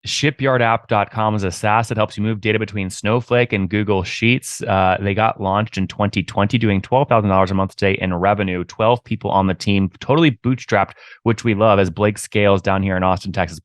Shipyardapp.com is a SaaS that helps you move data between Snowflake and Google Sheets. They got launched in 2020, doing $12,000 a month today in revenue. 12 people on the team, totally bootstrapped, which we love as Blake scales down here in Austin, Texas.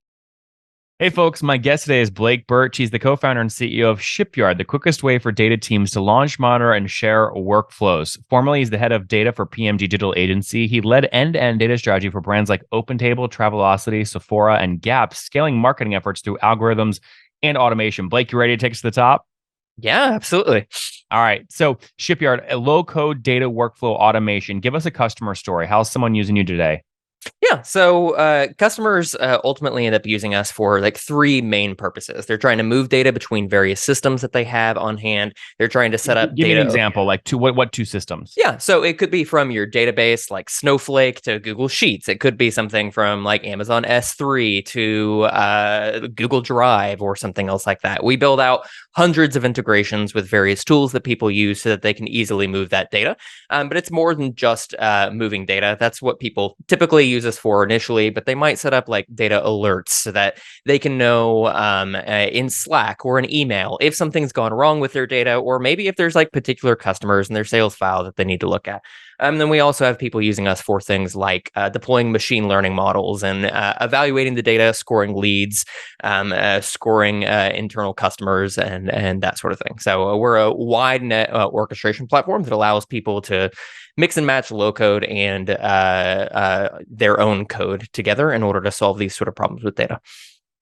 Hey, folks, my guest today is Blake Birch. He's the co founder and CEO of Shipyard, the quickest way for data teams to launch, monitor, and share workflows. Formerly, he's the head of data for PMG Digital Agency. He led end to end data strategy for brands like OpenTable, Travelocity, Sephora, and Gap, scaling marketing efforts through algorithms and automation. Blake, you ready to take us to the top? Yeah, absolutely. All right. So, Shipyard, a low code data workflow automation. Give us a customer story. How's someone using you today? Yeah, so customers ultimately end up using us for like three main purposes. They're trying to move data between various systems that they have on hand. They're trying to set up Give me an data. example, like what two systems? Yeah, so it could be from your database like Snowflake to Google Sheets. It could be something from like Amazon S3 to Google Drive or something else like that. We build out hundreds of integrations with various tools that people use so that they can easily move that data. But it's more than just moving data. That's what people typically use us for initially, but they might set up like data alerts so that they can know in Slack or an email if something's gone wrong with their data, or maybe if there's like particular customers in their sales file that they need to look at. Then we also have people using us for things like deploying machine learning models and evaluating the data, scoring leads, scoring internal customers, and that sort of thing. So we're a wide net orchestration platform that allows people to mix and match low code and their own code together in order to solve these sort of problems with data.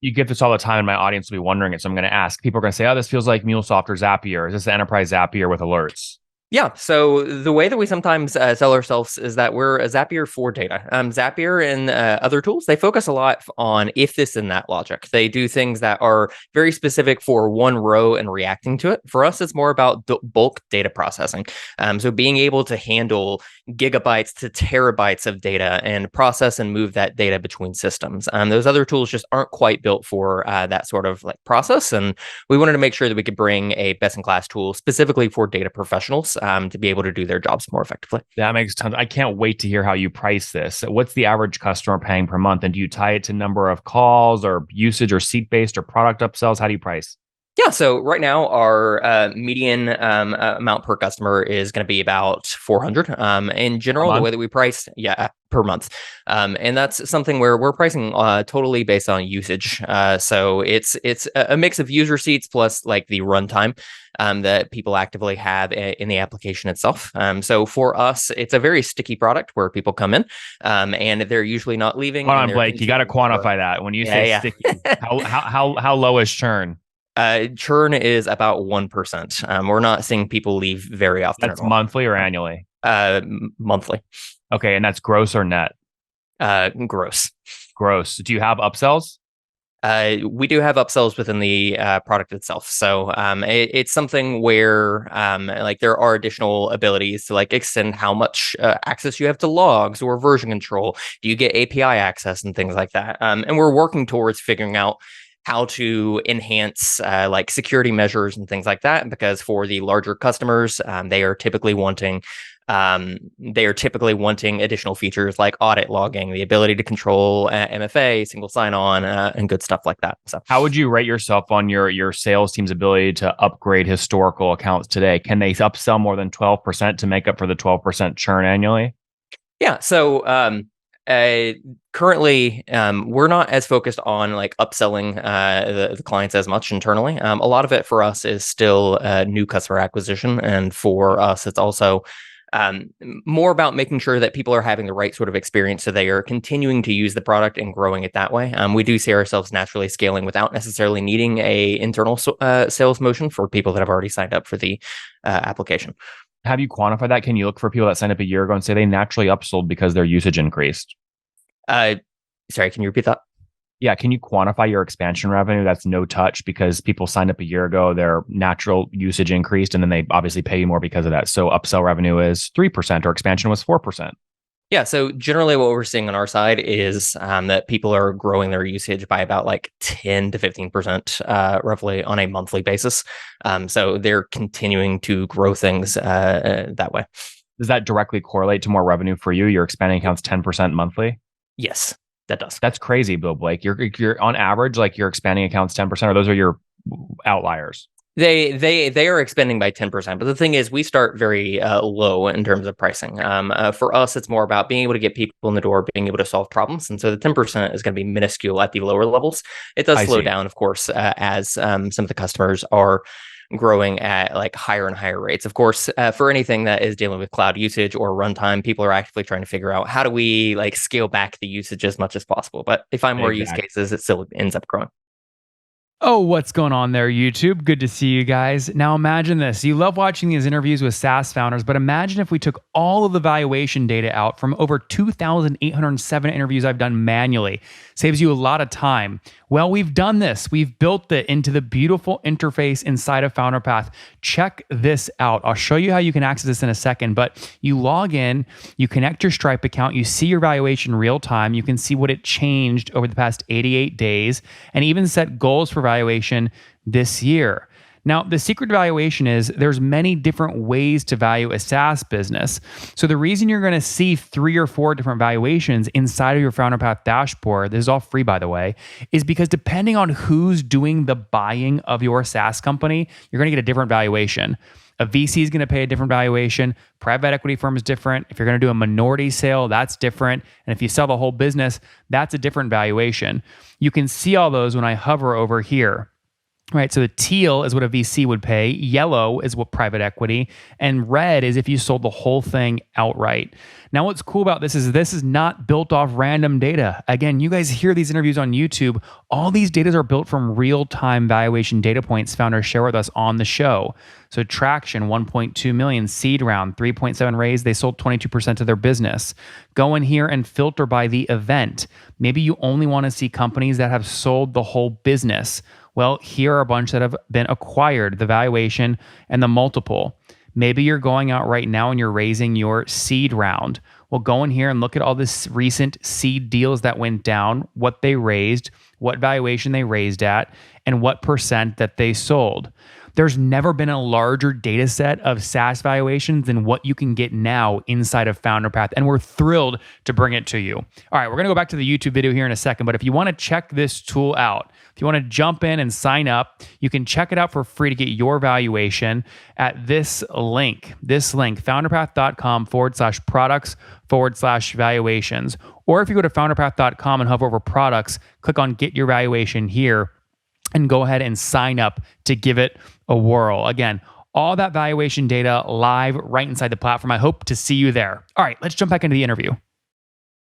You get this all the time, and my audience will be wondering it. So I'm going to ask. People are going to say, "Oh, this feels like MuleSoft or Zapier. Is this an enterprise Zapier with alerts?" Yeah, so the way that we sometimes sell ourselves is that we're a Zapier for data. Zapier and other tools, they focus a lot on if this and that logic. They do things that are very specific for one row and reacting to it. For us, it's more about bulk data processing. So being able to handle gigabytes to terabytes of data and process and move that data between systems. Those other tools just aren't quite built for that sort of like process. And we wanted to make sure that we could bring a best-in-class tool specifically for data professionals to be able to do their jobs more effectively. That makes tons. I can't wait to hear how you price this. What's the average customer paying per month? And do you tie it to number of calls or usage or seat-based or product upsells? How do you price? Yeah, so right now our median amount per customer is going to be about 400. In A general, the month? way that we price, yeah, per month, and that's something where we're pricing totally based on usage. So it's a mix of user seats plus like the runtime that people actively have in the application itself. So for us, it's a very sticky product where people come in and they're usually not leaving. Hold And on, they're Blake. You got to continuing to grow. quantify that. When you Yeah, say yeah. sticky, how low is churn? Churn is about 1%. We're not seeing people leave very often at That's all. monthly or annually? Monthly. Okay, and that's gross or net? Gross. Gross. Do you have upsells? We do have upsells within the product itself. So it's something where like there are additional abilities to like extend how much access you have to logs or version control. Do you get API access and things like that? And we're working towards figuring out how to enhance like security measures and things like that, because for the larger customers, they are typically wanting additional features like audit logging, the ability to control MFA, single sign-on, and good stuff like that. So, How would you rate yourself on your sales team's ability to upgrade historical accounts today? Can they upsell more than 12% to make up for the 12% churn annually? yeah. So currently, we're not as focused on like upselling the clients as much internally. A lot of it for us is still new customer acquisition, and for us, it's also more about making sure that people are having the right sort of experience so they are continuing to use the product and growing it that way. We do see ourselves naturally scaling without necessarily needing a internal sales motion for people that have already signed up for the application. Have you quantified that? Can you look for people that signed up a year ago and say they naturally upsold because their usage increased? Uh, Sorry, can you repeat that? Yeah, can you quantify your expansion revenue that's no touch because people signed up a year ago, their natural usage increased, and then they obviously pay you more because of that. So upsell revenue is 3% or expansion was 4%. Yeah, so generally what we're seeing on our side is that people are growing their usage by about like 10 to 15% roughly on a monthly basis. So they're continuing to grow things that way. Does that directly correlate to more revenue for you? You're expanding accounts 10% monthly? Yes. that does. That's crazy, Bill Blake. You're on average, like you're expanding accounts 10%, or those are your outliers? They are expanding by 10%, but the thing is, we start very low in terms of pricing. For us, it's more about being able to get people in the door, being able to solve problems, and so the 10% is going to be minuscule at the lower levels. It does slow down, of course, as some of the customers are growing at like higher and higher rates. Of course, for anything that is dealing with cloud usage or runtime, people are actively trying to figure out how do we like scale back the usage as much as possible. But if I'm more use cases, it still ends up growing. Oh, what's going on there, YouTube? Good to see you guys. Now imagine this. You love watching these interviews with SaaS founders, but imagine if we took all of the valuation data out from over 2,807 interviews I've done manually. Saves you a lot of time. Well, we've done this. We've built it into the beautiful interface inside of FounderPath. Check this out. I'll show you how you can access this in a second, but you log in, you connect your Stripe account, you see your valuation real time. You can see what it changed over the past 88 days and even set goals for valuation this year. Now, the secret to valuation is there's many different ways to value a SaaS business. So the reason you're going to see 3 or 4 different valuations inside of your FounderPath dashboard, this is all free by the way, is because depending on who's doing the buying of your SaaS company, you're going to get a different valuation. A VC is going to pay a different valuation. Private equity firm is different. If you're going to do a minority sale, that's different. And if you sell the whole business, that's a different valuation. You can see all those when I hover over here. Right, so the teal is what a VC would pay, yellow is what private equity, and red is if you sold the whole thing outright. Now, what's cool about this is not built off random data. Again, you guys hear these interviews on YouTube. All these data are built from real-time valuation data points founders share with us on the show. So traction, 1.2 million, seed round, 3.7 raise, they sold 22% of their business. Go in here and filter by the event. Maybe you only want to see companies that have sold the whole business. Well, here are a bunch that have been acquired, the valuation and the multiple. Maybe you're going out right now and you're raising your seed round. Well, go in here and look at all this recent seed deals that went down, what they raised, what valuation they raised at, and what percent that they sold. There's never been a larger data set of SaaS valuations than what you can get now inside of FounderPath, and we're thrilled to bring it to you. All right, we're going to go back to the YouTube video here in a second, but if you want to check this tool out, if you want to jump in and sign up, you can check it out for free to get your valuation at this link, founderpath.com/products/valuations. Or if you go to founderpath.com and hover over products, click on get your valuation here and go ahead and sign up to give it a whirl. Again, all that valuation data live right inside the platform. I hope to see you there. All right, let's jump back into the interview.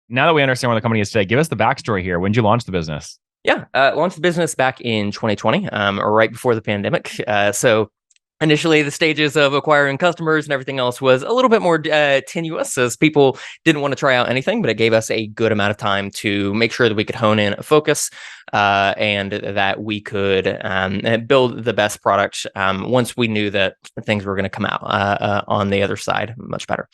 Now that we understand where the company is today, give us the backstory here. When did you launch the business? Yeah, launched the business back in 2020, or right before the pandemic. So initially, the stages of acquiring customers and everything else was a little bit more tenuous as people didn't want to try out anything, but it gave us a good amount of time to make sure that we could hone in a focus and that we could build the best product once we knew that things were going to come out on the other side much better.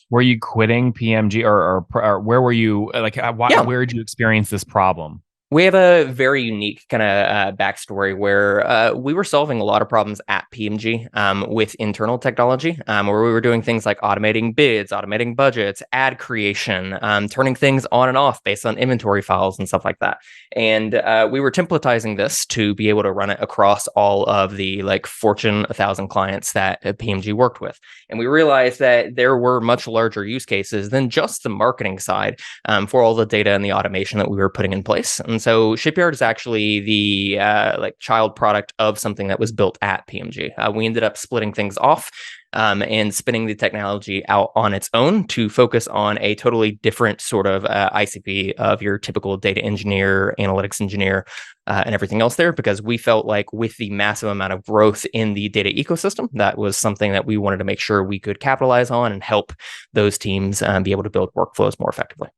Were you quitting PMG or where were you? Like, where did you experience this problem? We have a very unique kind of backstory where we were solving a lot of problems at PMG with internal technology, where we were doing things like automating bids, automating budgets, ad creation, turning things on and off based on inventory files and stuff like that. And we were templatizing this to be able to run it across all of the like Fortune 1,000 clients that PMG worked with. And we realized that there were much larger use cases than just the marketing side for all the data and the automation that we were putting in place. And so Shipyard is actually the like child product of something that was built at PMG. We ended up splitting things off and spinning the technology out on its own to focus on a totally different sort of ICP of your typical data engineer, analytics engineer, and everything else there, because we felt like with the massive amount of growth in the data ecosystem, that was something that we wanted to make sure we could capitalize on and help those teams be able to build workflows more effectively.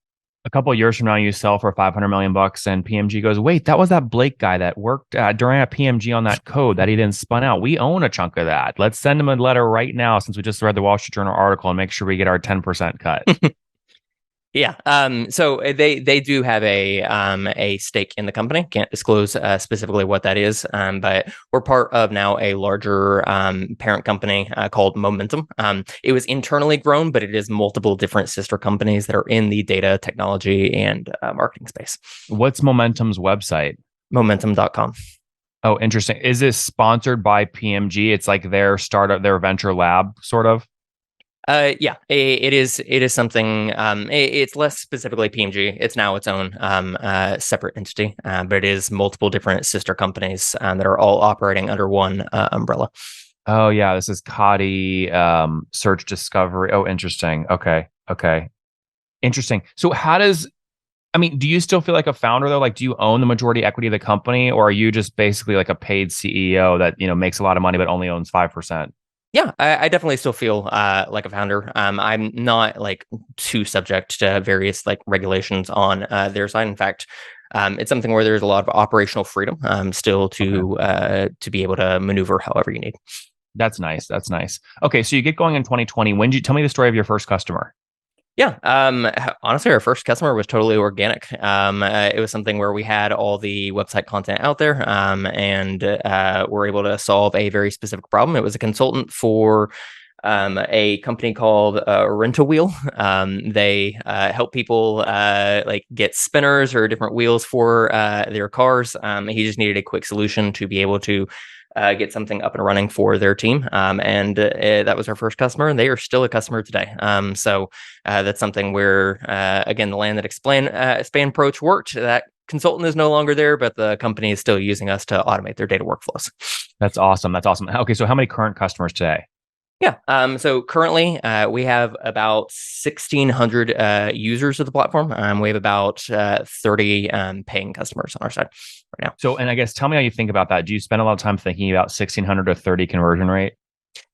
A couple of years from now, you sell for $500 million, and PMG goes, "Wait, that was that Blake guy that worked during at PMG on that code that he didn't spun out. We own a chunk of that. Let's send him a letter right now, since we just read the Wall Street Journal article, and make sure we get our 10% cut." Yeah. So they do have a stake in the company. Can't disclose specifically what that is. But we're part of now a larger parent company called Momentum. It was internally grown, but it is multiple different sister companies that are in the data technology and marketing space. What's Momentum's website? Momentum.com. Oh, interesting. Is this sponsored by PMG? It's like their startup, their venture lab, sort of. Yeah, it is. It is something. It's less specifically PMG. It's now its own separate entity, but it is multiple different sister companies that are all operating under one umbrella. Oh yeah, this is Kadi search discovery. Oh, interesting. Okay. Okay. Interesting. So how does I mean, do you still feel like a founder though? Like, do you own the majority equity of the company, or are you just basically like a paid CEO that, makes a lot of money but only owns 5%? Yeah, I definitely still feel like a founder. I'm not like too subject to various like regulations on their side. In fact, it's something where there's a lot of operational freedom still to be able to maneuver however you need. That's nice. That's nice. Okay, so you get going in 2020. When did you tell me the story of your first customer? Yeah. Honestly, our first customer was totally organic. It was something where we had all the website content out there, and we're able to solve a very specific problem. It was a consultant for a company called Rent a Wheel. They help people like get spinners or different wheels for their cars. He just needed a quick solution to be able to get something up and running for their team. And that was our first customer, and they are still a customer today. So that's something where, again, the land that expand approach worked. That consultant is no longer there, but the company is still using us to automate their data workflows. That's awesome. That's awesome. Okay, so how many current customers today? Yeah. So currently, we have about 1,600 users of the platform. We have about 30 paying customers on our side right now. So, and I guess tell me how you think about that. Do you spend a lot of time thinking about 1,600 to 30 conversion rate?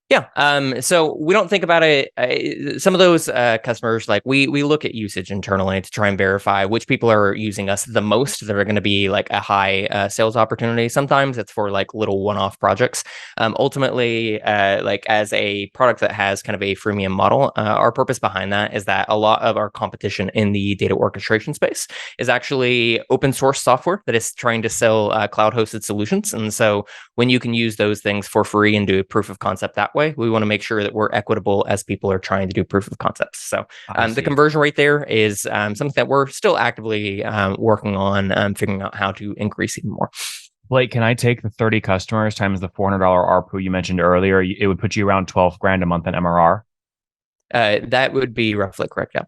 Yeah. So we don't think about it. Some of those customers, like we look at usage internally to try and verify which people are using us the most that are going to be like a high sales opportunity. Sometimes it's for like little one-off projects. Ultimately, like as a product that has kind of a freemium model, our purpose behind that is that a lot of our competition in the data orchestration space is actually open source software that is trying to sell cloud-hosted solutions. And so when you can use those things for free and do a proof of concept that way, we want to make sure that we're equitable as people are trying to do proof of concepts. So the conversion rate there is something that we're still actively working on, figuring out how to increase even more. Blake, can I take the 30 customers times the $400 ARPU you mentioned earlier? It would put you around 12 grand a month in MRR. That would be roughly correct. Yeah.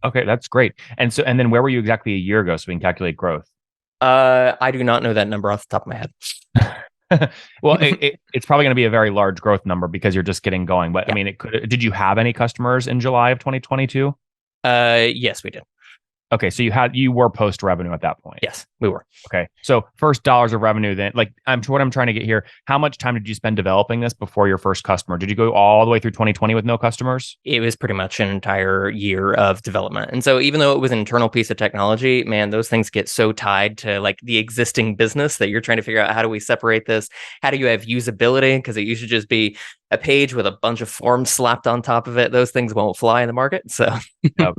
Okay, that's great. And then where were you exactly a year ago so we can calculate growth? I do not know that number off the top of my head. Well, it's probably going to be a very large growth number because you're just getting going. But yeah. I mean, did you have any customers in July of 2022? Yes, we did. Okay, so you were post revenue at that point. Yes, we were. Okay, so first dollars of revenue. Then, like, what I'm trying to get here. How much time did you spend developing this before your first customer? Did you go all the way through 2020 with no customers? It was pretty much an entire year of development. And so, even though it was an internal piece of technology, man, those things get so tied to like the existing business that you're trying to figure out how do we separate this? How do you have usability? Because it used to just be a page with a bunch of forms slapped on top of it. Those things won't fly in the market. So,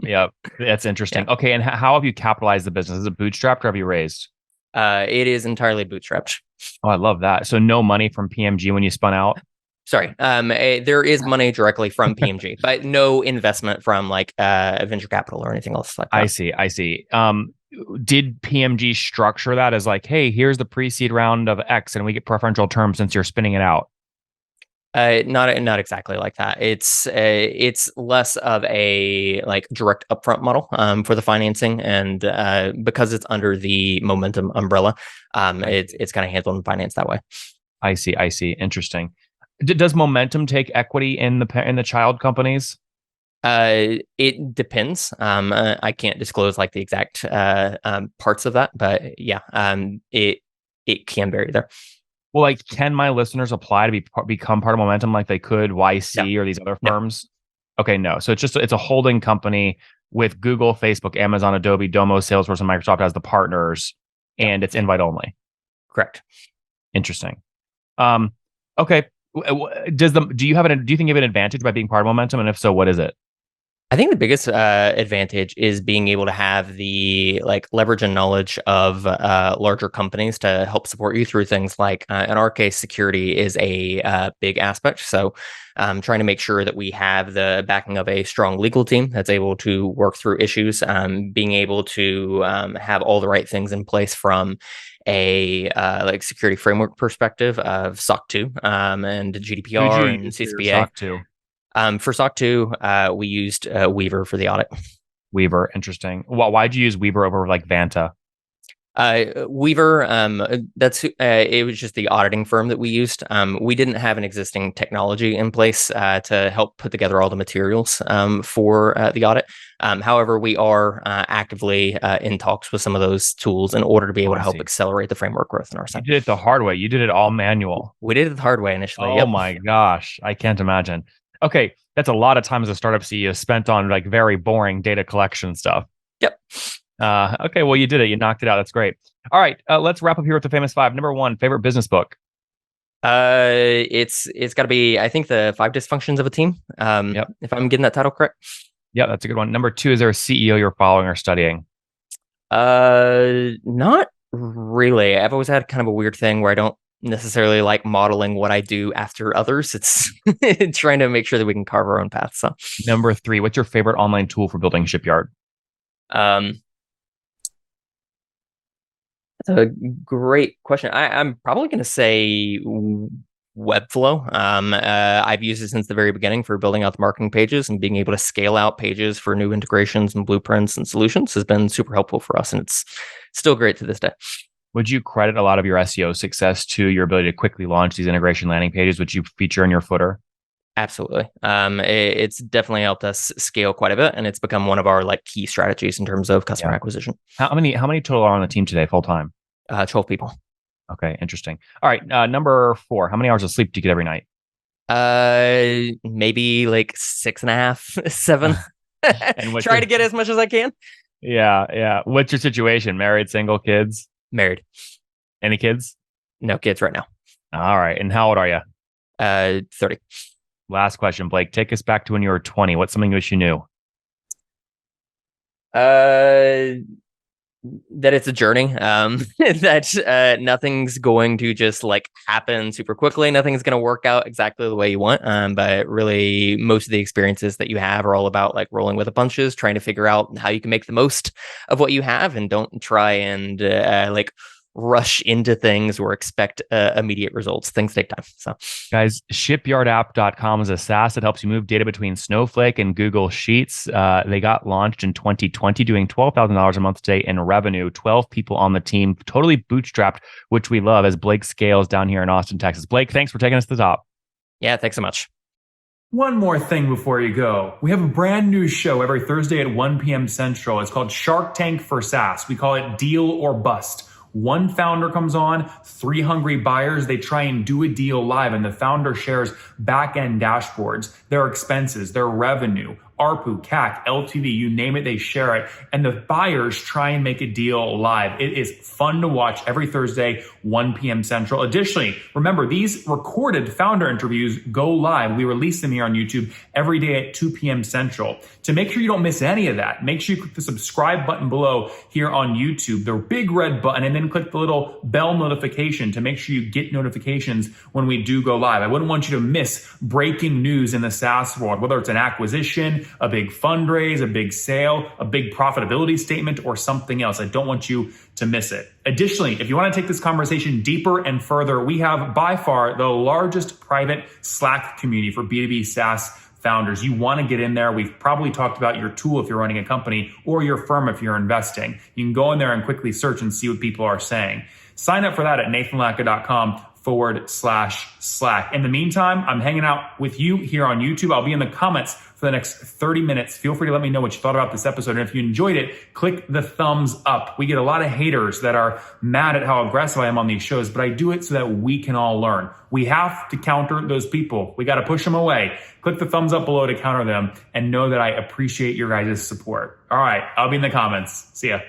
yep. That's interesting. Yeah. Okay, and how have you capitalized the business? Is it bootstrapped or have you raised? It is entirely bootstrapped. Oh, I love that. So no money from PMG when you spun out? Sorry. There is money directly from PMG, but no investment from like venture capital or anything else like that. I see. Did PMG structure that as like, hey, here's the pre-seed round of X and we get preferential terms since you're spinning it out? Not exactly like that. It's less of a like direct upfront model for the financing, and because it's under the Momentum umbrella, it's kind of handled and financed that way. I see. Interesting. Does Momentum take equity in the child companies? It depends. I can't disclose like the exact parts of that, but yeah, it can vary there. Well, like, can my listeners apply to become part of Momentum like they could YC or these other firms? No. Okay, no. So it's a holding company with Google, Facebook, Amazon, Adobe, Domo, Salesforce, and Microsoft as the partners, and it's invite only. Correct. Interesting. Okay. Do you think you have an advantage by being part of Momentum, and if so, what is it? I think the biggest advantage is being able to have the leverage and knowledge of larger companies to help support you through things like, in our case, security is a big aspect. So trying to make sure that we have the backing of a strong legal team that's able to work through issues, being able to have all the right things in place from a security framework perspective of SOC 2 and GDPR and CCPA. SOC 2? For SOC 2, we used Weaver for the audit. Weaver, interesting. Well, why'd you use Weaver over like Vanta? Weaver, it was just the auditing firm that we used. We didn't have an existing technology in place to help put together all the materials for the audit. However, we are actively in talks with some of those tools in order to be able to help accelerate the framework growth in our side. You did it the hard way. You did it all manual. We did it the hard way initially. Oh my gosh. I can't imagine. Okay. That's a lot of time as a startup CEO spent on like very boring data collection stuff. Yep. Okay. Well, you did it. You knocked it out. That's great. All right. Let's wrap up here with the famous five. Number one, favorite business book. It's got to be, I think, the 5 Dysfunctions of a Team. Yep. If I'm getting that title correct. Yeah, that's a good one. Number two, is there a CEO you're following or studying? Not really. I've always had kind of a weird thing where I don't necessarily like modeling what I do after others. It's trying to make sure that we can carve our own path. So number three, what's your favorite online tool for building Shipyard? That's a great question. I'm probably going to say Webflow. I've used it since the very beginning for building out the marketing pages, and being able to scale out pages for new integrations and blueprints and solutions has been super helpful for us. And it's still great to this day. Would you credit a lot of your SEO success to your ability to quickly launch these integration landing pages, which you feature in your footer? Absolutely. It's definitely helped us scale quite a bit, and it's become one of our key strategies in terms of customer acquisition. How many total are on the team today, full time? 12 people. Okay, interesting. All right, number four, how many hours of sleep do you get every night? Maybe 6.5, 7. And try to get as much as I can. Yeah. What's your situation? Married, single, kids? Married. Any kids? No kids right now. All right. And how old are you? 30. Last question, Blake. Take us back to when you were 20. What's something you wish you knew? That it's a journey. That nothing's going to just happen super quickly. Nothing's going to work out exactly the way you want. But really, most of the experiences that you have are all about rolling with the punches, trying to figure out how you can make the most of what you have, and don't try and rush into things or expect immediate results. Things take time. So, guys, shipyardapp.com is a SaaS that helps you move data between Snowflake and Google Sheets. They got launched in 2020, doing $12,000 a month today in revenue, 12 people on the team, totally bootstrapped, which we love as Blake scales down here in Austin, Texas. Blake, thanks for taking us to the top. Yeah, thanks so much. One more thing before you go. We have a brand new show every Thursday at 1 p.m. Central. It's called Shark Tank for SaaS. We call it Deal or Bust. One founder comes on, 3 hungry buyers, they try and do a deal live, and the founder shares back-end dashboards, their expenses, their revenue, ARPU, CAC, LTV, you name it, they share it. And the buyers try and make a deal live. It is fun to watch every Thursday, 1 p.m. Central. Additionally, remember, these recorded founder interviews go live. We release them here on YouTube every day at 2 p.m. Central. To make sure you don't miss any of that, make sure you click the subscribe button below here on YouTube, the big red button, and then click the little bell notification to make sure you get notifications when we do go live. I wouldn't want you to miss breaking news in the SaaS world, whether it's an acquisition, a big fundraise, a big sale, a big profitability statement, or something else. I don't want you to miss it. Additionally, if you want to take this conversation deeper and further, we have by far the largest private Slack community for B2B SaaS founders. You want to get in there. We've probably talked about your tool if you're running a company, or your firm if you're investing. You can go in there and quickly search and see what people are saying. Sign up for that at nathanlatka.com/Slack. In the meantime, I'm hanging out with you here on YouTube. I'll be in the comments for the next 30 minutes. Feel free to let me know what you thought about this episode. And if you enjoyed it, click the thumbs up. We get a lot of haters that are mad at how aggressive I am on these shows, but I do it so that we can all learn. We have to counter those people. We got to push them away. Click the thumbs up below to counter them, and know that I appreciate your guys' support. All right, I'll be in the comments. See ya.